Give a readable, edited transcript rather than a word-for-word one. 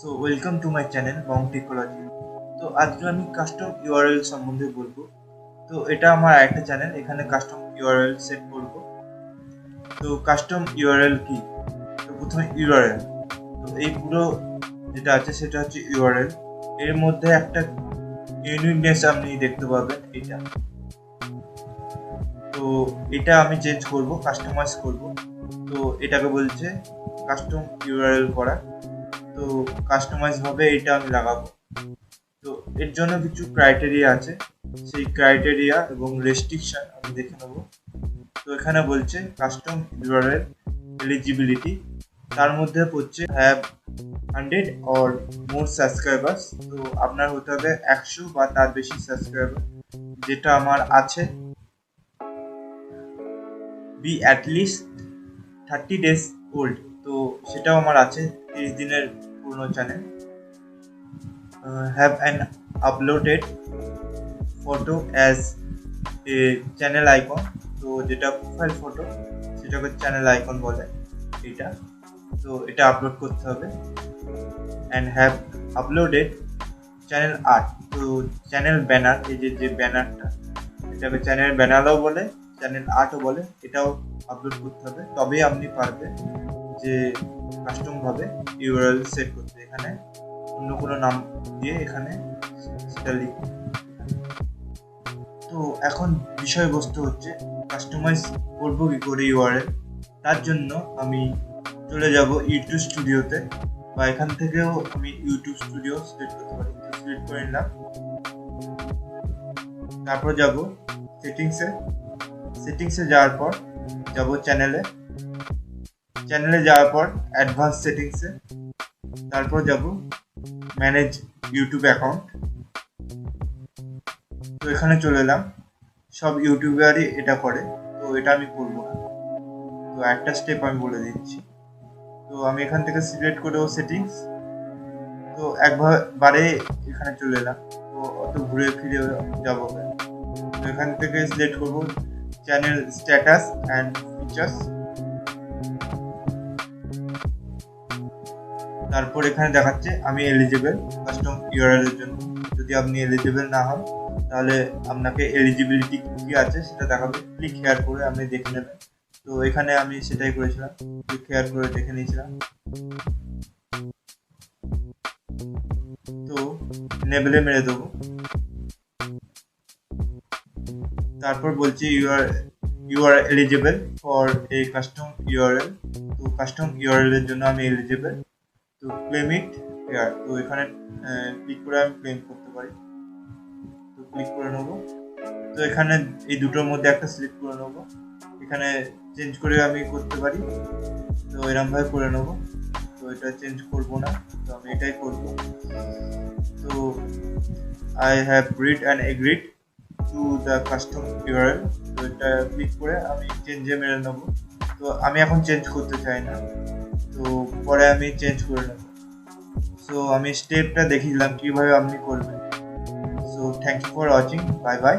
So welcome to my channel Bong technology. তো আজকে আমি কাস্টম ইউআরএল সম্বন্ধে বলবো। তো এটা আমার আরেকটা চ্যানেল, এখানে কাস্টম ইউআরএল সেট করব। তো কাস্টম ইউআরএল কি? তো প্রথমে ইউআরএল, তো এই পুরো যেটা আছে সেটা হচ্ছে ইউআরএল। এর মধ্যে একটা ইউনিকনেস আপনি দেখতে পাবেন, এটা। তো এটা আমি চেঞ্জ করব, কাস্টমাইজ করব। তো এটাকে বলছে কাস্টম ইউআরএল করা। তো কাস্টমাইজ ভাবে এটা আমি লাগাবো। তো এর জন্য কিছু ক্রাইটেরিয়া আছে, সেই ক্রাইটেরিয়া এবং রেস্ট্রিকশন আমি দেখে নেব। তো এখানে বলছে কাস্টম ইউআরএল এলিজিবিলিটি, তার মধ্যে পড়ছে হ্যাভ 100 অর মোর সাবস্ক্রাইবার্স। তো আপনার হতে হবে 100 বা তার বেশি সাবস্ক্রাইবার, যেটা আমার আছে। বি অ্যাটলিস্ট 30 days ওল্ড, তো সেটাও আমার আছে, 30 দিনের পুরনো channel. Have an uploaded photo as a channel icon, তো যেটা প্রোফাইল ফটো সেটাকে চ্যানেল আইকন বলে এইটা। তো এটা আপলোড করতে হবে। And have uploaded channel art, তো চ্যানেল ব্যানার, এই যে ব্যানারটা, এটাকে চ্যানেল ব্যানারও বলে, চ্যানেল আর্টও বলে, এটাও আপলোড করতে হবে। তবেই আপনি পারবেন যে কাস্টমভাবে ইউআরএল সেট করতে। এখানে অন্য কোনো নাম দিয়ে এখানে সেটা লিখুন। তো এখন বিষয়বস্তু হচ্ছে কাস্টমাইজ করবো কি করে ইউআরএল। তার জন্য আমি চলে যাব ইউটিউব স্টুডিওতে, বা এখান থেকেও আমি ইউটিউব স্টুডিও সিলেক্ট করতে পারি। তো সিলেক্ট করে নিলাম, তারপর যাব সেটিংসে যাওয়ার পর যাব চ্যানেলে যাওয়ার পর অ্যাডভান্স সেটিংসে, তারপর যাব ম্যানেজ ইউটিউব অ্যাকাউন্ট। তো এখানে চলে এলাম, সব ইউটিউবারই এটা করে, তো এটা আমি করবো না। তো একটা স্টেপ আমি বলে দিচ্ছি। তো আমি এখান থেকে সিলেক্ট করেও সেটিংস, তো একবারে এখানে চলে এলাম। তো অত ঘুরে ফিরে যাবো। তো এখান থেকে সিলেক্ট করব চ্যানেল স্ট্যাটাস অ্যান্ড ফিচার্স। তারপর এখানে দেখাচ্ছে আমি এলিজিবল কাস্টম ইউআরএল এর জন্য। যদি আপনি এলিজিবল না হন, তাহলে আপনাকে এলিজিবিলিটি কি আছে সেটা দেখাবে। ক্লিক হেয়ার করে আপনি দেখে নেবেন। তো এখানে আমি সেটাই করেছিলাম, ক্লিক হেয়ার করে দেখে নিয়েছিলাম। তো নেবেলে মেরে দেবো। তারপর বলছি you are eligible for a custom URL. তো কাস্টম ইউআরএল এর জন্য আমি এলিজিবল। তো ক্লেম ইট হেয়ার, তো এখানে ক্লিক করে আমি ক্লেম করতে পারি। তো ক্লিক করে নেবো। তো এখানে এই দুটোর মধ্যে একটা সিলেক্ট করে নেবো। এখানে চেঞ্জ করে আমি করতে পারি, তো এরমভাবে করে নেবো। তো এটা চেঞ্জ করবো না, তো আমি এটাই করবো। তো I have read and agreed to the custom URL. তো এটা ক্লিক করে আমি চেঞ্জে মেরে নেবো। তো আমি এখন চেঞ্জ করতে চাই না, তো পরে আমি চেঞ্জ করে নেবো। সো আমি স্টেপটা দেখিয়ে দিলাম কিভাবে আপনি করবেন। So thank you for watching, bye by.